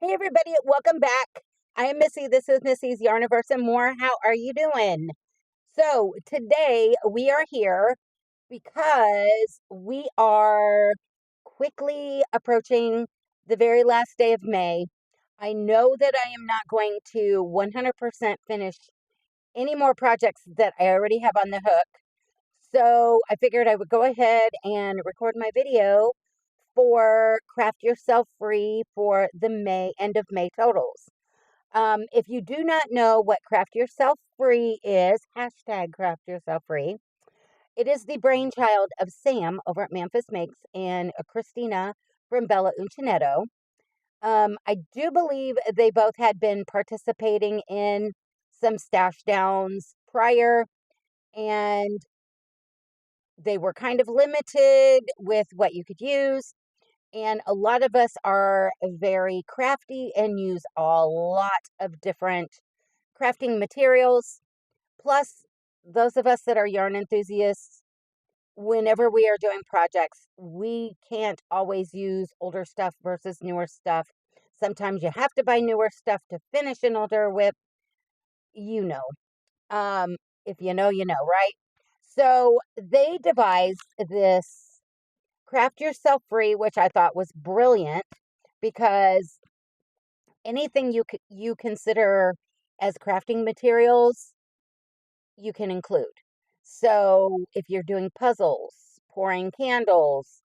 Hey everybody, welcome back. I am Missy. This is Missy's Yarniverse and More. How are you doing? So today we are here because we are quickly approaching the very last day of May. I know that I am not going to 100% finish any more projects that I already have on the hook. So I figured I would go ahead and record my video for Craft Yourself Free for the end of May totals. If you do not know what Craft Yourself Free is, hashtag Craft Yourself Free, it is the brainchild of Sam over at Memphis Makes and Christina from Bella Uncinetto. I do believe they both had been participating in some stash downs prior, and they were kind of limited with what you could use. And a lot of us are very crafty and use a lot of different crafting materials. Plus, those of us that are yarn enthusiasts, whenever we are doing projects, we can't always use older stuff versus newer stuff. Sometimes you have to buy newer stuff to finish an older whip. You know. Um, if you know, you know, right? So they devised this Craft Yourself Free, which I thought was brilliant because anything you consider as crafting materials, you can include. So if you're doing puzzles, pouring candles,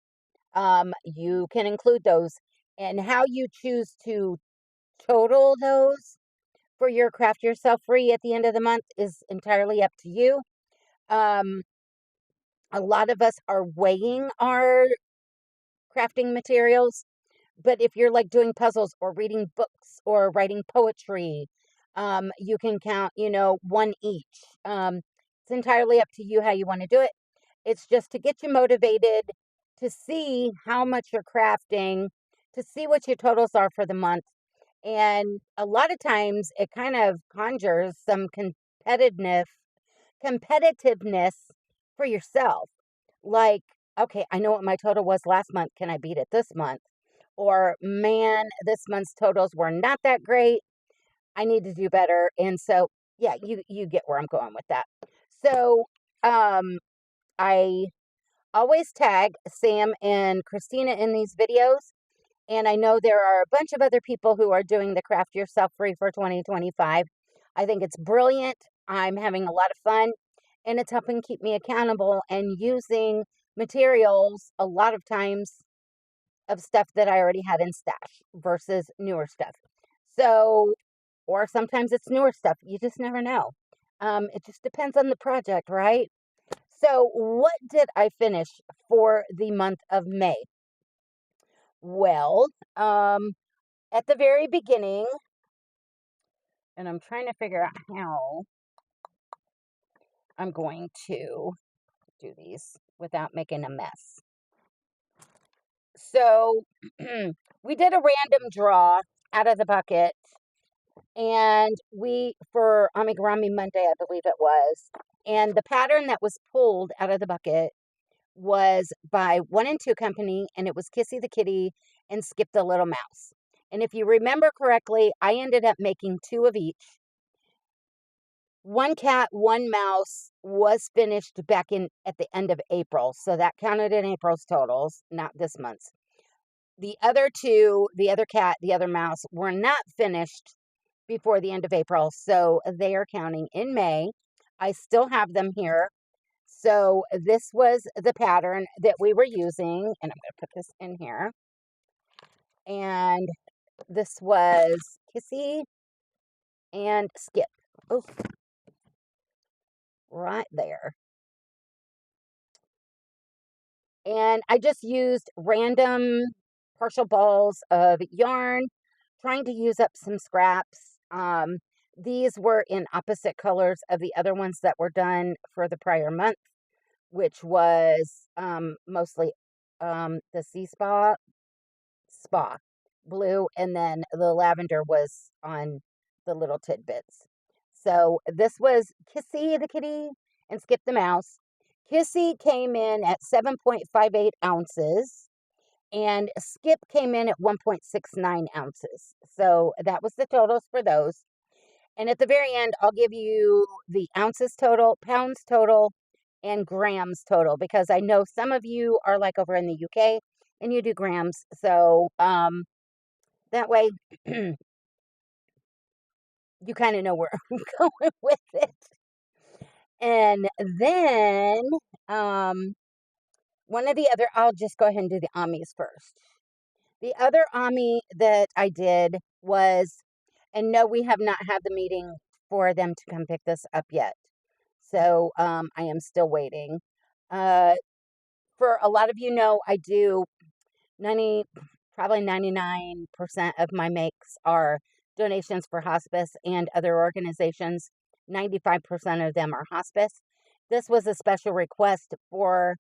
you can include those. And how you choose to total those for your Craft Yourself Free at the end of the month is entirely up to you. Um, a lot of us are weighing our crafting materials. But if you're like doing puzzles or reading books or writing poetry, you can count, one each. It's entirely up to you how you want to do it. It's just to get you motivated to see how much you're crafting, to see what your totals are for the month. And a lot of times it kind of conjures some competitiveness for yourself. Like, okay, I know what my total was last month. Can I beat it this month? Or, man, this month's totals were not that great. I need to do better. And so, yeah, you get where I'm going with that. So, I always tag Sam and Christina in these videos. And I know there are a bunch of other people who are doing the Craft Yourself Free for 2025. I think it's brilliant. I'm having a lot of fun, and it's helping keep me accountable and using materials a lot of times of stuff that I already had in stash versus newer stuff. So, or sometimes it's newer stuff. You just never know. It just depends on the project, right? So, what did I finish for the month of May? Well, at the very beginning, and I'm trying to figure out how I'm going to do these without making a mess. So, we did a random draw out of the bucket, and for Amigurumi Monday, I believe it was, and the pattern that was pulled out of the bucket was by 1 and 2 Company, and it was Kissie the Kitty and Skip the Little Mouse. And if you remember correctly, I ended up making 2 of each. 1 cat, 1 mouse was finished back at the end of April, so that counted in April's totals, not this month's. The other 2, the other cat, the other mouse, were not finished before the end of April, so they are counting in May. I still have them here. So this was the pattern that we were using, and I'm going to put this in here. And this was Kissie and Skip. Oh, right there. And I just used random partial balls of yarn, trying to use up some scraps. These were in opposite colors of the other ones that were done for the prior month, which was mostly the Sea Spa blue, and then the lavender was on the little tidbits. So this was Kissie the Kitty and Skip the Mouse. Kissie came in at 7.58 ounces, And skip came in at 1.69 ounces. So that was the totals for those. And at the very end, I'll give you the ounces total, pounds total, and grams total, because I know some of you are like over in the UK and you do grams. So that way you kind of know where I'm going with it. And then one of the other, I'll just go ahead and do the Amis first. The other Ami that I did was, and no, we have not had the meeting for them to come pick this up yet. So I am still waiting. For a lot of you know, I do probably 99% of my makes are donations for hospice and other organizations. 95% of them are hospice. This was a special request for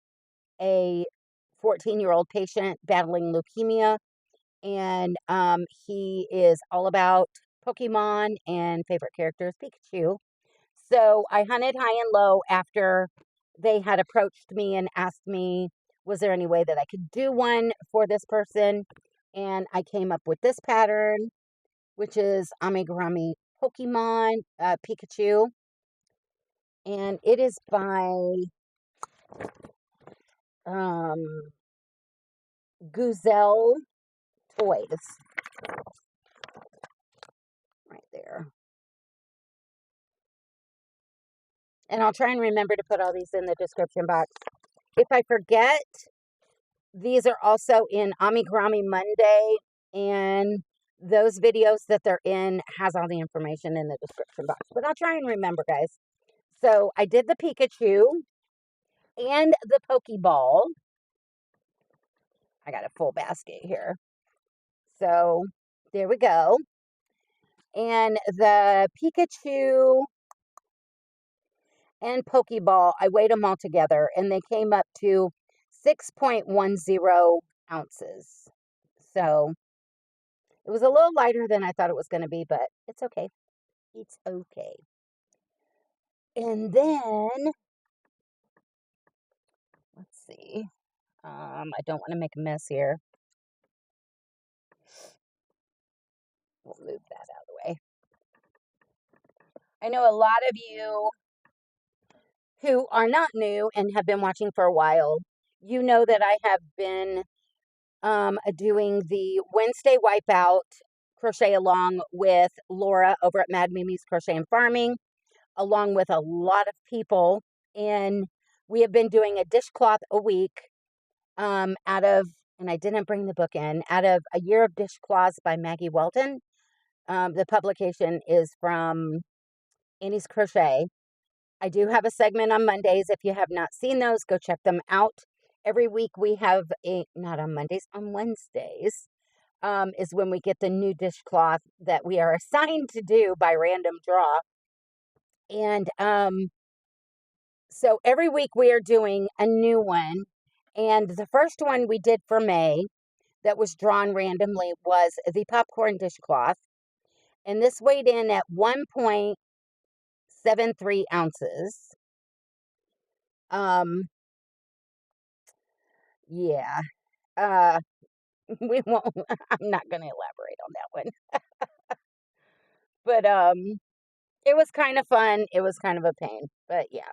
a 14-year-old patient battling leukemia, and he is all about Pokemon and favorite character is Pikachu. So I hunted high and low after they had approached me and asked me, was there any way that I could do one for this person? And I came up with this pattern, which is Amigurumi Pokemon Pikachu. And it is by Goozelltoys. Right there. And I'll try and remember to put all these in the description box. If I forget, these are also in Amigurumi Monday, and those videos that they're in has all the information in the description box. But I'll try and remember, guys. So I did the Pikachu and the Pokeball. I got a full basket here. So there we go. And the Pikachu and Pokeball, I weighed them all together, and they came up to 6.10 ounces. So it was a little lighter than I thought it was going to be, but it's okay. It's okay. And then, let's see. I don't want to make a mess here. We'll move that out of the way. I know a lot of you who are not new and have been watching for a while, you know that I have been doing the Wednesday Wipeout crochet along with Laura over at Mad Mimi's Crochet and Farming, along with a lot of people. And we have been doing a dishcloth a week out of, and I didn't bring the book in, out of A Year of Dishcloths by Maggie Welton. The publication is from Annie's Crochet. I do have a segment on Mondays. If you have not seen those, go check them out. Every week we have not on Mondays, on Wednesdays, is when we get the new dishcloth that we are assigned to do by random draw. And so every week we are doing a new one. And the first one we did for May that was drawn randomly was the popcorn dishcloth. And this weighed in at 1.73 ounces. Yeah. We won't, I'm not going to elaborate on that one. But it was kind of fun. It was kind of a pain, but yeah.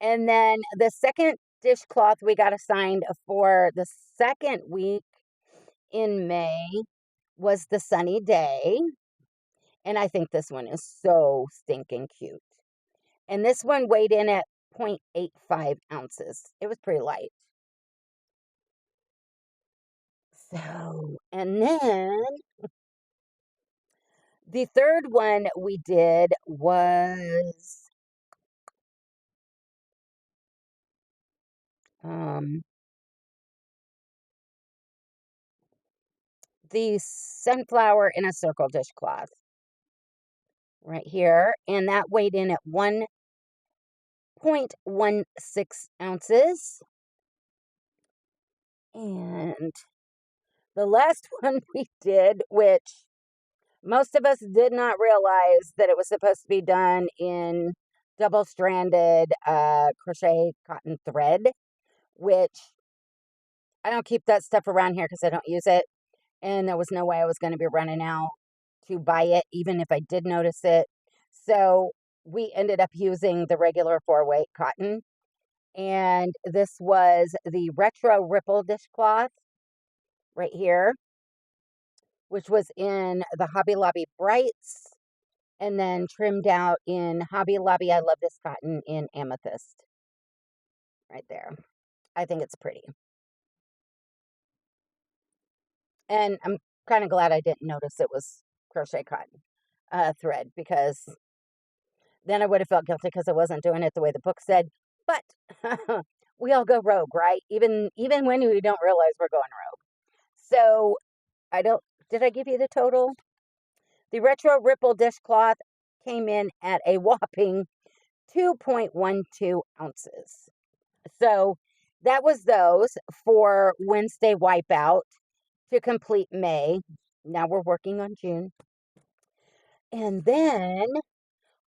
And then the second dishcloth we got assigned for the second week in May was the Sunny Day. And I think this one is so stinking cute. And this one weighed in at 0.85 ounces. It was pretty light. So, and then the third one we did was the Sunflower in a Circle dishcloth right here, and that weighed in at 1.16 ounces. And the last one we did, which most of us did not realize that it was supposed to be done in double-stranded crochet cotton thread, which I don't keep that stuff around here because I don't use it. And there was no way I was going to be running out to buy it, even if I did notice it. So we ended up using the regular 4-weight cotton. And this was the Retro Ripple dishcloth right here, which was in the Hobby Lobby Brights and then trimmed out in Hobby Lobby. I love this cotton in Amethyst right there. I think it's pretty. And I'm kind of glad I didn't notice it was crochet cotton thread, because then I would have felt guilty because I wasn't doing it the way the book said. But we all go rogue, right? Even when we don't realize we're going rogue. So did I give you the total? The Retro Ripple dishcloth came in at a whopping 2.12 ounces. So that was those for Wednesday Wipeout to complete May. Now we're working on June. And then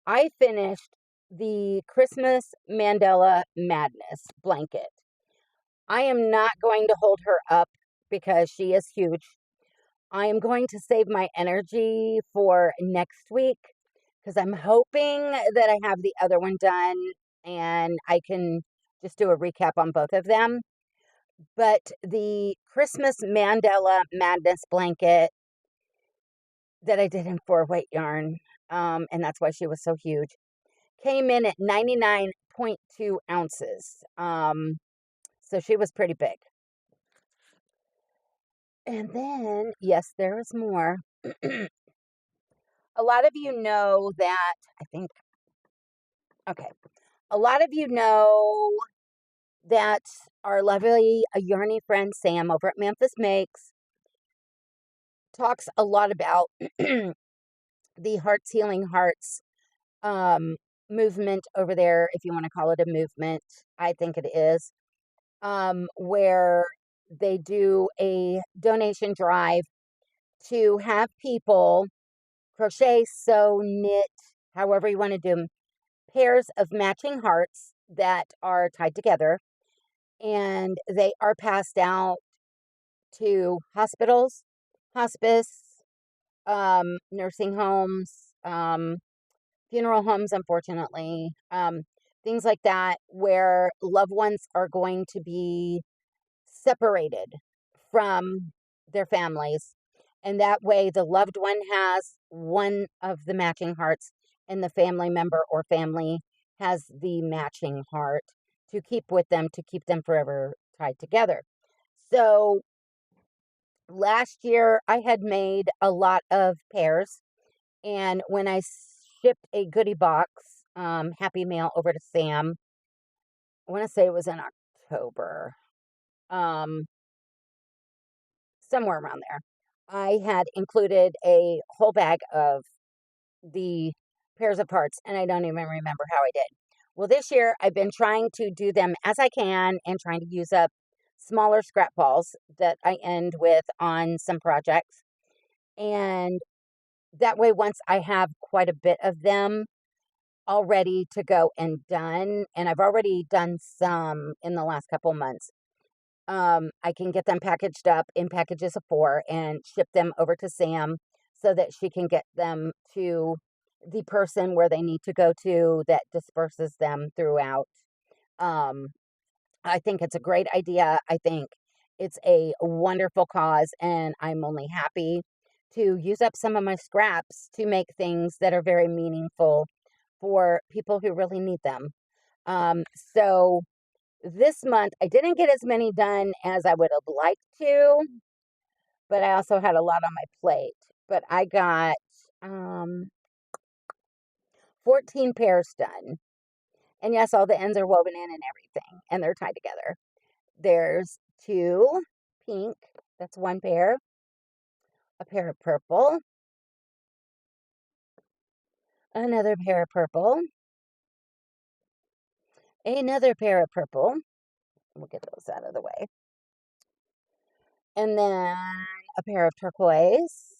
I finished the Christmas Mandala Madness blanket. I am not going to hold her up because she is huge. I am going to save my energy for next week because I'm hoping that I have the other one done and I can just do a recap on both of them. But the Christmas Mandala Madness blanket that I did in 4-weight yarn, and that's why she was so huge, came in at 99.2 ounces. So she was pretty big. And then, yes, there is more. A lot of you know that, a lot of you know that our lovely yarny friend Sam over at Memphis Makes talks a lot about the Hearts Healing Hearts movement over there, if you want to call it a movement. I think it is, where they do a donation drive to have people crochet, sew, knit, however you want to do them, pairs of matching hearts that are tied together, and they are passed out to hospitals, hospice, nursing homes, funeral homes, unfortunately, things like that, where loved ones are going to be separated from their families. And that way, the loved one has one of the matching hearts, and the family member or family has the matching heart to keep with them, to keep them forever tied together. So last year, I had made a lot of pairs. And when I shipped a goodie box, Happy Mail, over to Sam, I want to say it was in October, somewhere around there, I had included a whole bag of the pairs of parts, and I don't even remember how I did. Well, this year I've been trying to do them as I can and trying to use up smaller scrap balls that I end with on some projects. And that way, once I have quite a bit of them all ready to go and done, and I've already done some in the last couple months, I can get them packaged up in packages of 4 and ship them over to Sam so that she can get them to the person where they need to go to that disperses them throughout. Um, I think it's a great idea. I think it's a wonderful cause, and I'm only happy to use up some of my scraps to make things that are very meaningful for people who really need them. So this month, I didn't get as many done as I would have liked to, but I also had a lot on my plate. But I got 14 pairs done. And yes, all the ends are woven in and everything, and they're tied together. There's 2 pink, that's 1 pair, a pair of purple, another pair of purple, another pair of purple. We'll get those out of the way. And then a pair of turquoise,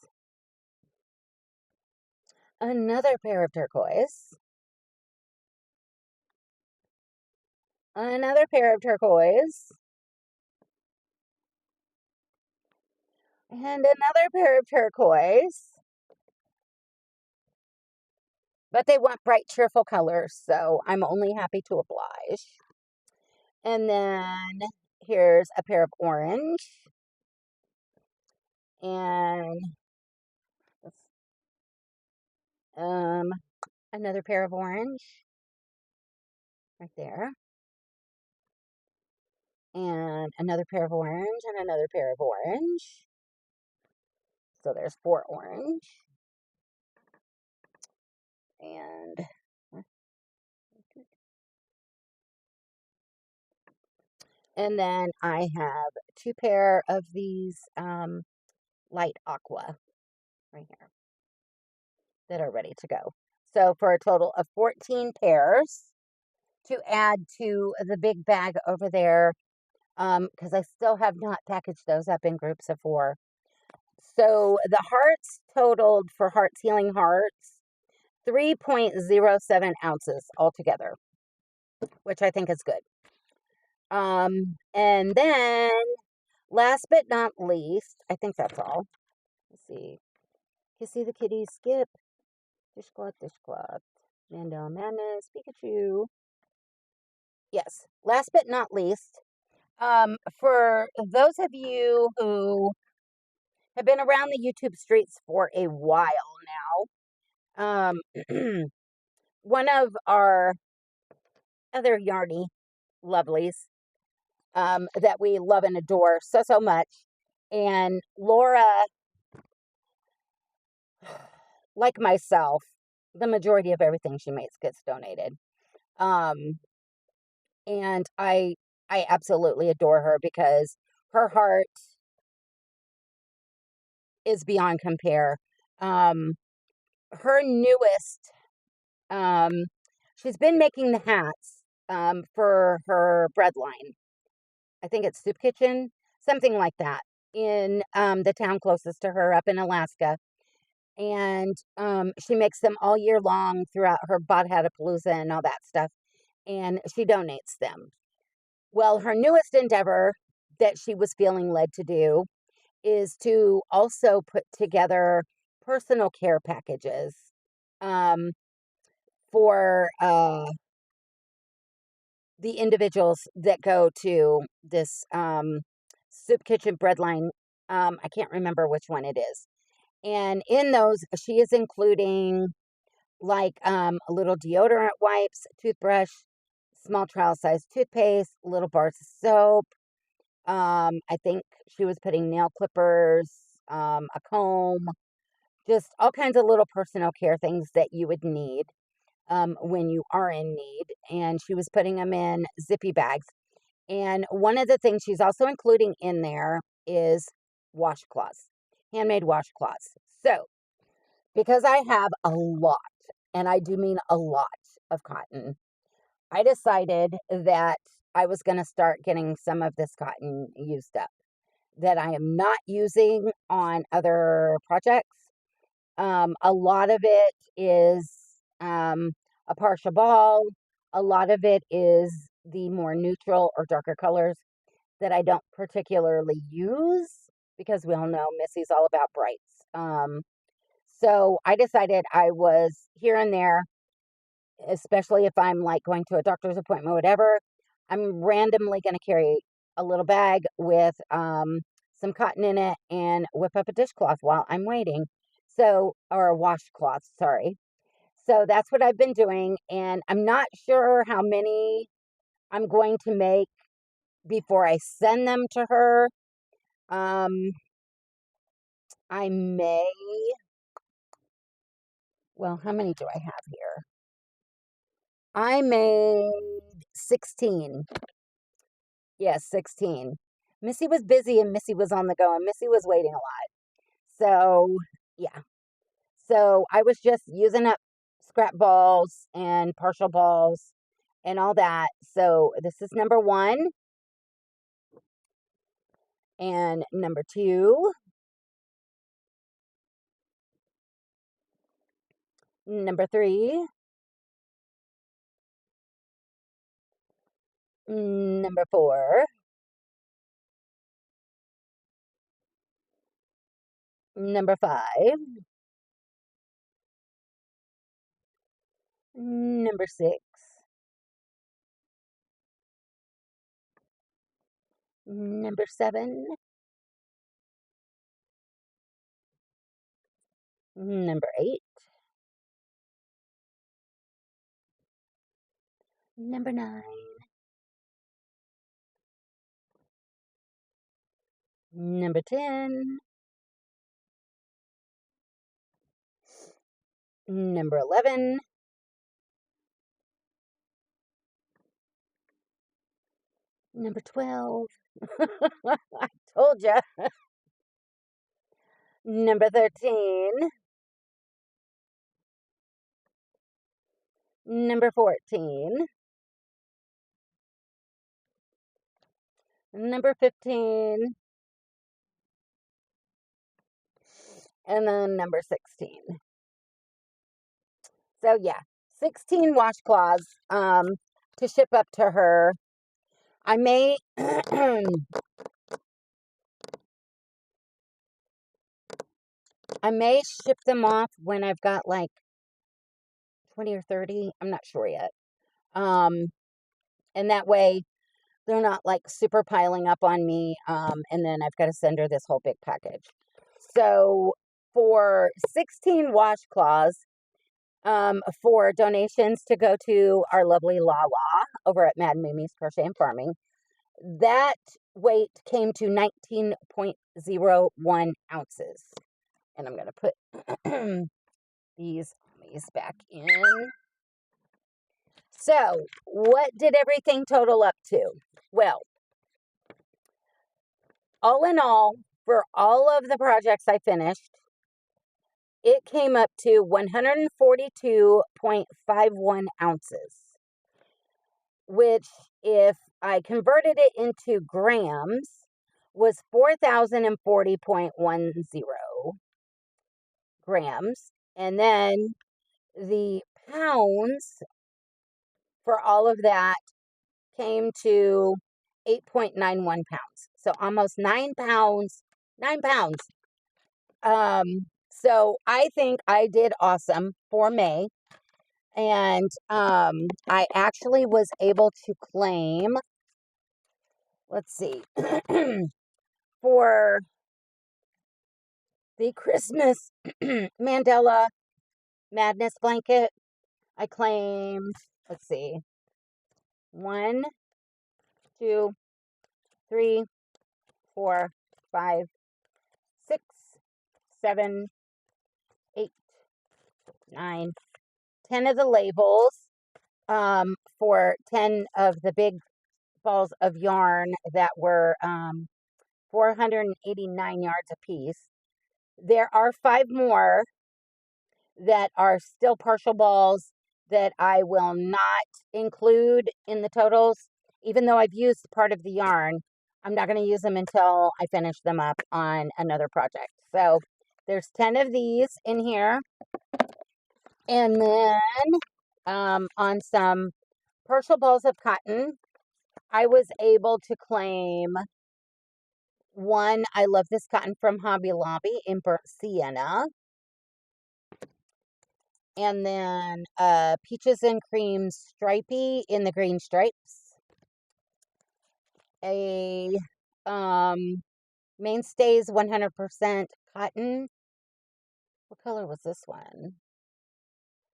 another pair of turquoise, another pair of turquoise, And another pair of turquoise. But they want bright, cheerful colors, so I'm only happy to oblige. And then here's a pair of orange. And um, another pair of orange right there. And another pair of orange and another pair of orange. So there's 4 orange. And then I have 2 pair of these light aqua right here that are ready to go. So for a total of 14 pairs to add to the big bag over there, because I still have not packaged those up in groups of 4. So the hearts totaled for Hearts Healing Hearts 3.07 ounces altogether, which I think is good. And then last but not least, I think that's all. Let's see. Kissie the kitty, Skip, dishcloth, Mandala Madness, Pikachu. Yes, last but not least, for those of you who have been around the YouTube streets for a while now, one of our other yarny lovelies that we love and adore so much, and Laura, like myself, the majority of everything she makes gets donated. And I absolutely adore her because her heart is beyond compare. Her newest, she's been making the hats for her bread line. I think it's Soup Kitchen, something like that, in the town closest to her up in Alaska. And she makes them all year long throughout her Bodhatapalooza and all that stuff. And she donates them. Well, her newest endeavor that she was feeling led to do is to also put together personal care packages um, for the individuals that go to this Soup Kitchen breadline. I can't remember which one it is. And in those, she is including like little deodorant wipes, toothbrush, small trial size toothpaste, little bars of soap. I think she was putting nail clippers, a comb, just all kinds of little personal care things that you would need when you are in need. And she was putting them in zippy bags. And one of the things she's also including in there is washcloths, handmade washcloths. So, because I have a lot, and I do mean a lot of cotton, I decided that I was going to start getting some of this cotton used up that I am not using on other projects. A lot of it is a partial ball. A lot of it is the more neutral or darker colors that I don't particularly use because we all know Missy's all about brights. So I decided I was here and there, especially if I'm like going to a doctor's appointment, whatever, I'm randomly going to carry a little bag with some cotton in it and whip up a dishcloth while I'm waiting. So, or a washcloth, sorry. So that's what I've been doing. And I'm not sure how many I'm going to make before I send them to her. I may, well, how many do I have here? I made 16. Yes, 16. Missy was busy and Missy was on the go and Missy was waiting a lot. So, yeah. So I was just using up scrap balls and partial balls and all that. So this is number 1 and number 2, number 3, number 4, Number 5. Number 6. Number 7. Number 8. Number 9. Number 10. Number 11. Number 12. I told ya. Number 13. Number 14. Number 15. And then number 16. So yeah, 16 washcloths to ship up to her. I may I may ship them off when I've got like 20 or 30. I'm not sure yet. And that way they're not like super piling up on me. And then I've got to send her this whole big package. So for 16 washcloths, for donations to go to our lovely Lala over at Mad Mimi's Crochet and Farming, that weight came to 19.01 ounces. And I'm going to put these back in. So, what did everything total up to? Well, all in all, for all of the projects I finished, it came up to 142.51 ounces, which, if I converted it into grams, was 4,040.10 grams. And then the pounds for all of that came to 8.91 pounds. So almost 9 pounds. 9 pounds. So I think I did awesome for May. And I actually was able to claim, let's see, for the Christmas Mandala Madness blanket, I claimed, let's see, 1, 2, 3, 4, 5, 6, 7, 8, 9, 10 of the labels, for 10 of the big balls of yarn that were 489 yards apiece. There are 5 more that are still partial balls that I will not include in the totals. Even though I've used part of the yarn, I'm not going to use them until I finish them up on another project. So there's 10 of these in here. And then on some partial balls of cotton, I was able to claim one. I love this cotton from Hobby Lobby in burnt sienna. And then peaches and cream stripey in the green stripes. A Mainstays 100% cotton. What color was this one?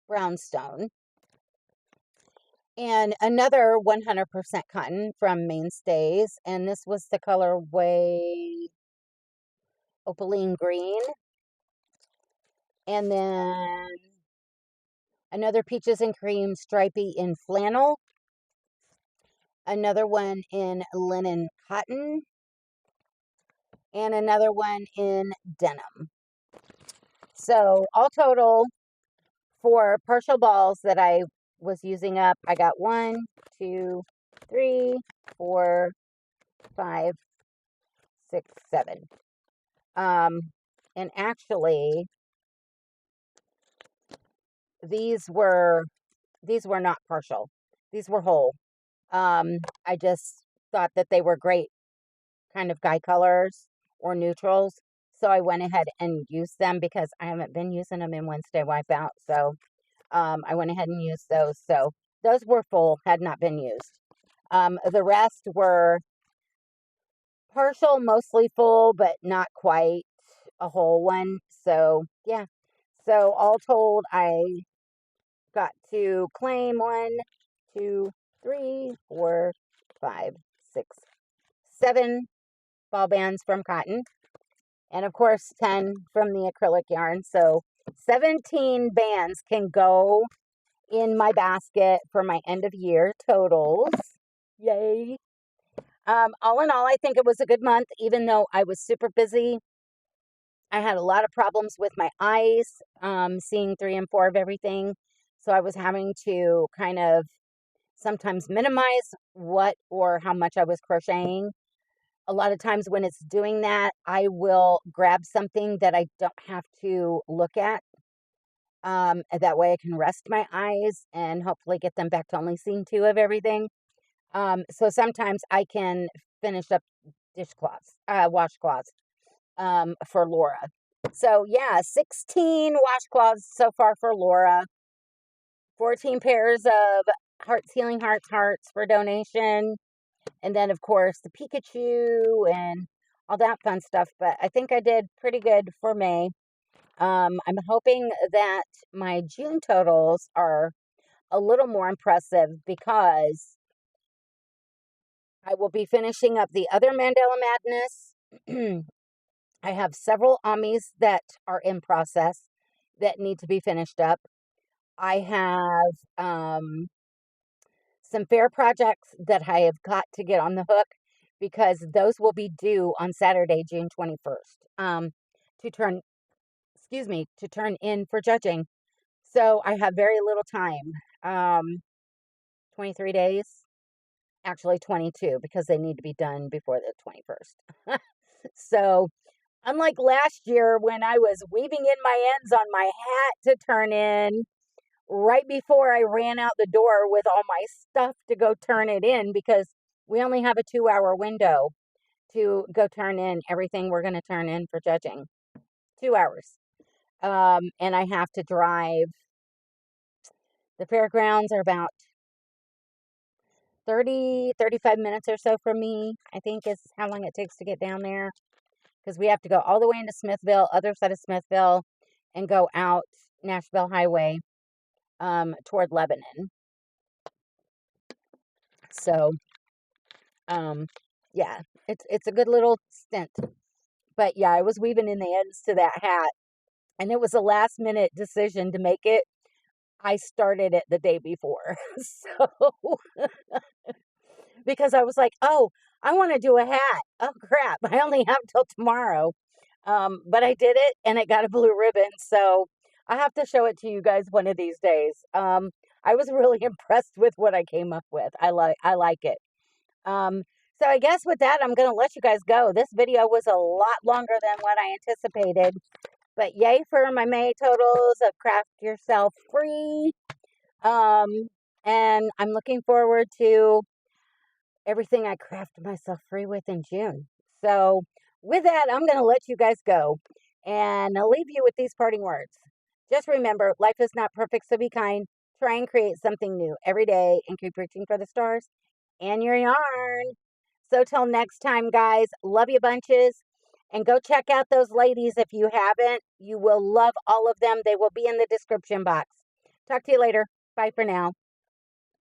Brownstone. And another 100% cotton from Mainstays. And this was the colorway Opaline Green. And then another peaches and cream stripey in flannel. Another one in linen cotton. And another one in denim. So all total, for partial balls that I was using up, I got 1, 2, 3, 4, 5, 6, 7. And actually, these were not partial. These were whole. I just thought that they were great kind of guy colors or neutrals. So I went ahead and used them because I haven't been using them in Wednesday Wipeout. So I went ahead and used those. So those were full, had not been used. The rest were partial, mostly full, but not quite a whole one. So yeah. So all told, I got to claim 1, 2, 3, 4, 5, 6, 7 ball bands from cotton. And of course, 10 from the acrylic yarn. So 17 bands can go in my basket for my end of year totals. Yay. All in all, I think it was a good month, even though I was super busy. I had a lot of problems with my eyes, seeing 3 and 4 of everything. So I was having to kind of sometimes minimize what or how much I was crocheting. A lot of times when it's doing that, I will grab something that I don't have to look at. That way I can rest my eyes and hopefully get them back to only seeing 2 of everything. So sometimes I can finish up washcloths, for Laura. So yeah, 16 washcloths so far for Laura. 14 pairs of Healing Hearts for donation. And then, of course, the Pikachu and all that fun stuff. But I think I did pretty good for May. I'm hoping that my June totals are a little more impressive because I will be finishing up the other Mandala Madness. I have several Amis that are in process that need to be finished up. I have some fair projects that I have got to get on the hook because those will be due on Saturday, June 21st, to turn in for judging. So I have very little time, 23 days, actually 22, because they need to be done before the 21st. So unlike last year when I was weaving in my ends on my hat to turn in, right before I ran out the door with all my stuff to go turn it in, because we only have a 2-hour window to go turn in everything we're going to turn in for judging. 2 hours. And I have to drive. The fairgrounds are about 30, 35 minutes or so from me, I think is how long it takes to get down there. Because we have to go all the way into Smithville, other side of Smithville, and go out Nashville Highway toward Lebanon. So, yeah, it's a good little stint. But yeah, I was weaving in the ends to that hat, and it was a last minute decision to make it. I started it the day before. So, because I was like, oh, I want to do a hat. Oh, crap. I only have till tomorrow. But I did it, and it got a blue ribbon. So I have to show it to you guys one of these days. I was really impressed with what I came up with. I like it. So I guess with that, I'm going to let you guys go. This video was a lot longer than what I anticipated. But yay for my May totals of Craft Yourself Free. And I'm looking forward to everything I craft myself free with in June. So with that, I'm going to let you guys go. And I'll leave you with these parting words. Just remember, life is not perfect, so be kind. Try and create something new every day and keep reaching for the stars and your yarn. So till next time, guys, love you bunches. And go check out those ladies if you haven't. You will love all of them. They will be in the description box. Talk to you later. Bye for now.